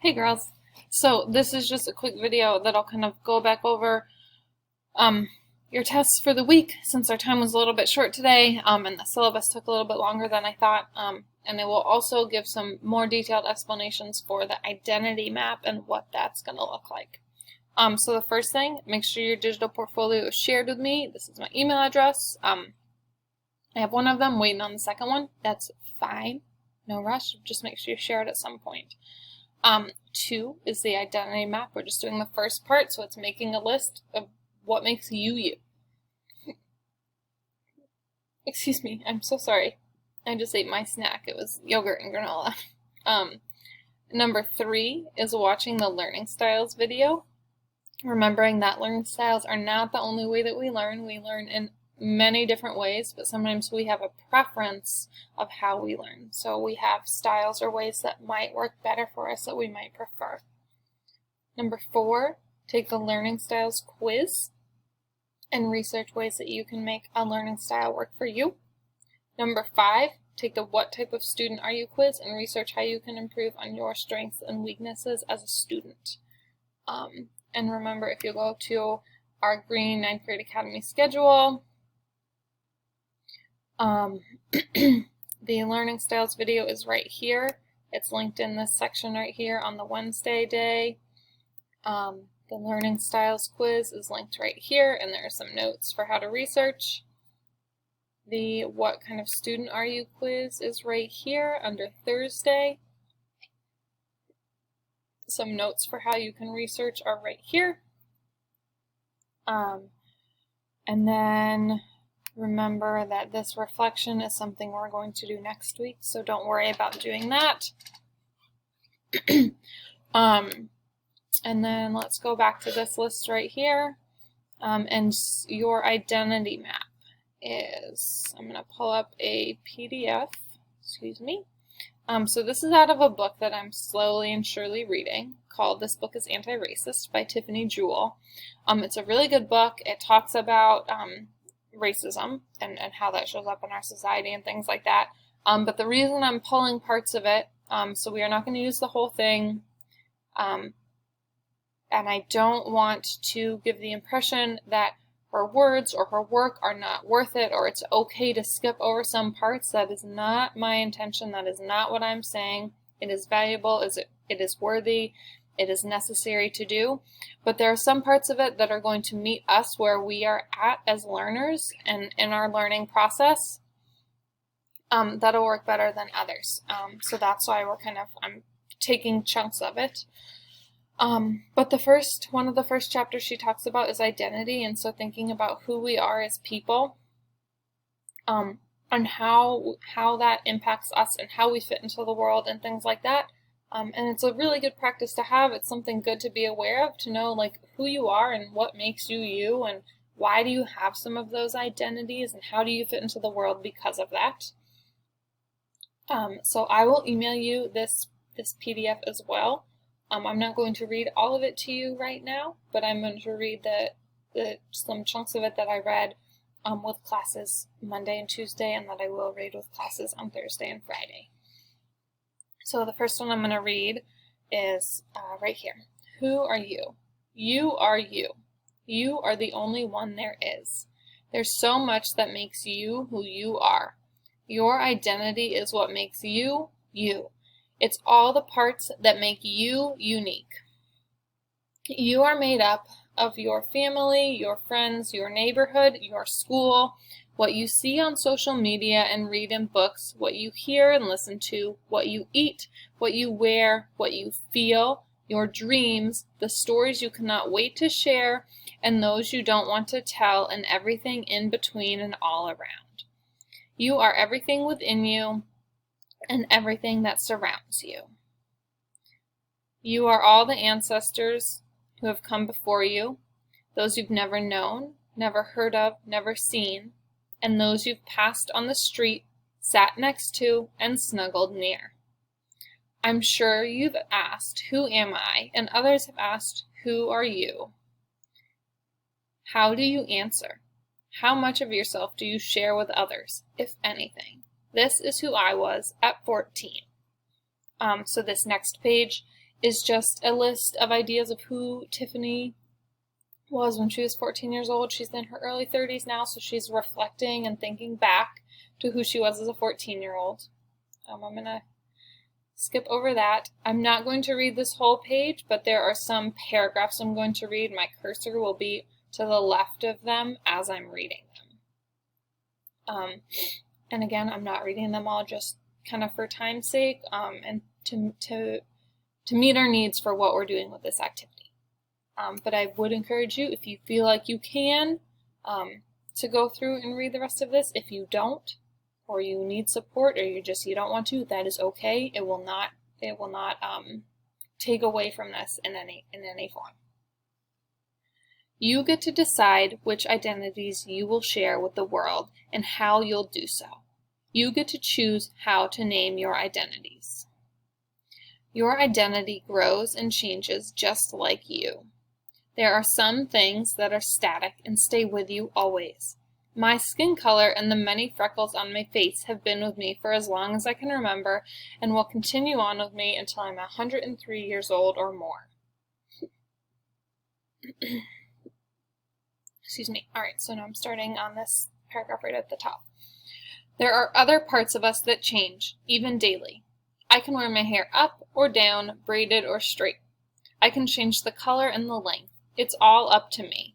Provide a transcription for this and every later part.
Hey girls. So this is just a quick video that'll kind of go back over your tests for the week since our time was a little bit short today and the syllabus took a little bit longer than I thought. And it will also give some more detailed explanations for the identity map and what that's going to look like. So the first thing, make sure your digital portfolio is shared with me. This is my email address. I have one of them, waiting on the second one. That's fine. No rush. Just make sure you share it at some point. 2 is the identity map. We're just doing the first part, so it's making a list of what makes you you. Excuse me, I'm so sorry. I just ate my snack. It was yogurt and granola. Number 3 is watching the learning styles video. Remembering that learning styles are not the only way that we learn. We learn in many different ways, but sometimes we have a preference of how we learn. So we have styles or ways that might work better for us that we might prefer. Number 4, take the learning styles quiz and research ways that you can make a learning style work for you. Number 5, take the what type of student are you quiz and research how you can improve on your strengths and weaknesses as a student. And remember, if you go to our Green 9th Grade Academy schedule, the learning styles video is right here. It's linked in this section right here on the Wednesday day. The learning styles quiz is linked right here, and there are some notes for how to research. The what kind of student are you quiz is right here under Thursday. Some notes for how you can research are right here. And then remember that this reflection is something we're going to do next week, so don't worry about doing that. And then let's go back to this list right here. And your identity map is, I'm going to pull up a PDF, excuse me. So this is out of a book that I'm slowly and surely reading called This Book is Anti-Racist by Tiffany Jewell. It's a really good book. It talks about racism and how that shows up in our society and things like that. But the reason I'm pulling parts of it, so we are not going to use the whole thing, and I don't want to give the impression that her words or her work are not worth it, or it's okay to skip over some parts. That is not my intention. That is not what I'm saying. It is valuable, it is worthy, it is necessary to do. But there are some parts of it that are going to meet us where we are at as learners and in our learning process that'll work better than others. So that's why I'm taking chunks of it. But one of the first chapters she talks about is identity, and so thinking about who we are as people, and how that impacts us and how we fit into the world and things like that. And it's a really good practice to have. It's something good to be aware of, to know like who you are and what makes you you, and why do you have some of those identities, and how do you fit into the world because of that. So I will email you this PDF as well. I'm not going to read all of it to you right now, but I'm going to read some chunks of it that I read with classes Monday and Tuesday, and that I will read with classes on Thursday and Friday. So the first one I'm going to read is right here. Who are you? You are you. You are the only one there is. There's so much that makes you who you are. Your identity is what makes you, you. It's all the parts that make you unique. You are made up of your family, your friends, your neighborhood, your school, what you see on social media and read in books, what you hear and listen to, what you eat, what you wear, what you feel, your dreams, the stories you cannot wait to share, and those you don't want to tell, and everything in between and all around. You are everything within you and everything that surrounds you. You are all the ancestors who have come before you, those you've never known, never heard of, never seen, and those you've passed on the street, sat next to, and snuggled near. I'm sure you've asked, who am I? And others have asked, who are you? How do you answer? How much of yourself do you share with others, if anything? This is who I was at 14. So this next page is just a list of ideas of who Tiffany was when she was 14 years old. She's in her early 30s now, so she's reflecting and thinking back to who she was as a 14-year-old. I'm going to skip over that. I'm not going to read this whole page, but there are some paragraphs I'm going to read. My cursor will be to the left of them as I'm reading them. And again, I'm not reading them all just kind of for time's sake, and to meet our needs for what we're doing with this activity. But I would encourage you, if you feel like you can, to go through and read the rest of this. If you don't, or you need support, or you don't want to, that is okay. It will not take away from this in any form. You get to decide which identities you will share with the world and how you'll do so. You get to choose how to name your identities. Your identity grows and changes just like you. There are some things that are static and stay with you always. My skin color and the many freckles on my face have been with me for as long as I can remember and will continue on with me until I'm 103 years old or more. Excuse me. All right, so now I'm starting on this paragraph right at the top. There are other parts of us that change, even daily. I can wear my hair up or down, braided or straight. I can change the color and the length. It's all up to me.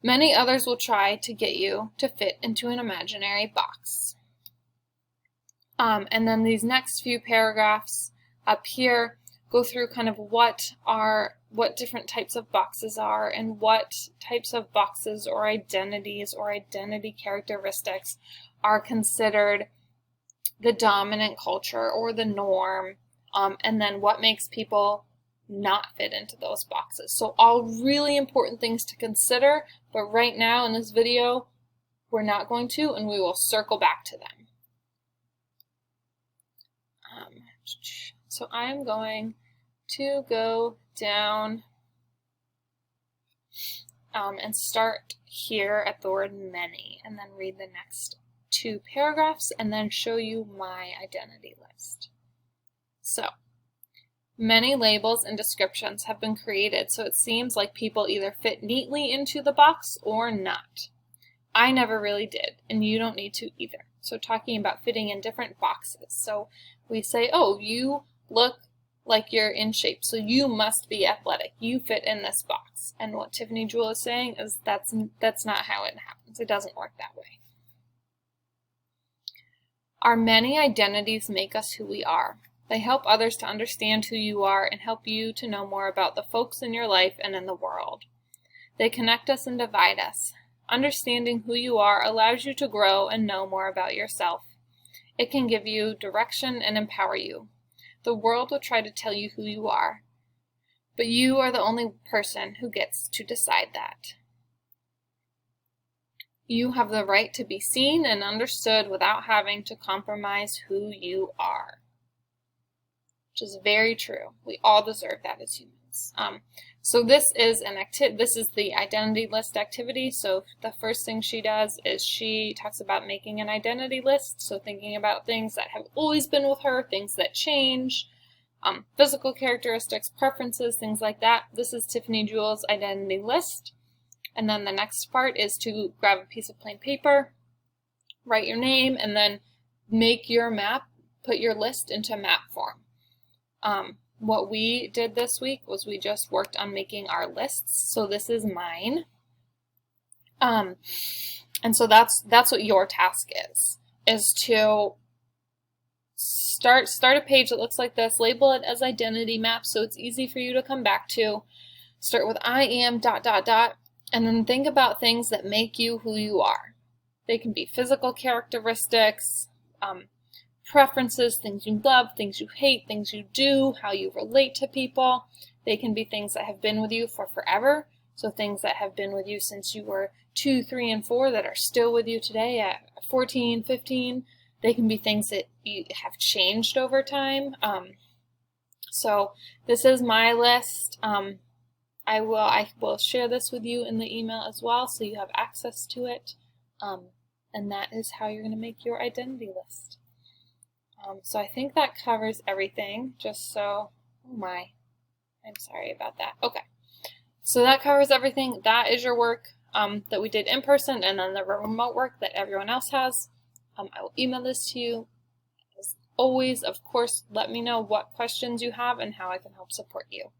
Many others will try to get you to fit into an imaginary box. And then these next few paragraphs up here go through kind of what different types of boxes are and what types of boxes or identities or identity characteristics are considered the dominant culture or the norm, and then what makes people not fit into those boxes. So all really important things to consider, but right now in this video, we're not going to, and we will circle back to them. So I'm going to go down and start here at the word many, and then read the next two paragraphs, and then show you my identity list. So, many labels and descriptions have been created, so it seems like people either fit neatly into the box or not. I never really did, and you don't need to either. So talking about fitting in different boxes. So we say, oh, you look like you're in shape, so you must be athletic. You fit in this box. And what Tiffany Jewell is saying is that's not how it happens. It doesn't work that way. Our many identities make us who we are. They help others to understand who you are and help you to know more about the folks in your life and in the world. They connect us and divide us. Understanding who you are allows you to grow and know more about yourself. It can give you direction and empower you. The world will try to tell you who you are, but you are the only person who gets to decide that. You have the right to be seen and understood without having to compromise who you are. Which is very true. We all deserve that as humans. So this is the identity list activity. So the first thing she does is she talks about making an identity list. So thinking about things that have always been with her, things that change, physical characteristics, preferences, things like that. This is Tiffany Jewell's identity list. And then the next part is to grab a piece of plain paper, write your name, and then make your map, put your list into map form. What we did this week was we just worked on making our lists. So this is mine. And so that's what your task is to start a page that looks like this, label it as identity map so it's easy for you to come back to. Start with I am ... and then think about things that make you who you are. They can be physical characteristics, preferences, things you love, things you hate, things you do, how you relate to people. They can be things that have been with you for forever. So things that have been with you since you were 2, 3, and 4 that are still with you today at 14, 15. They can be things that you have changed over time. So this is my list. I will share this with you in the email as well so you have access to it. And that is how you're going to make your identity list. So I think that covers everything, just so Oh my, I'm sorry about that. Okay, so that covers everything. That is your work that we did in person, and then the remote work that everyone else has. I will email this to you. As always, of course, let me know what questions you have and how I can help support you.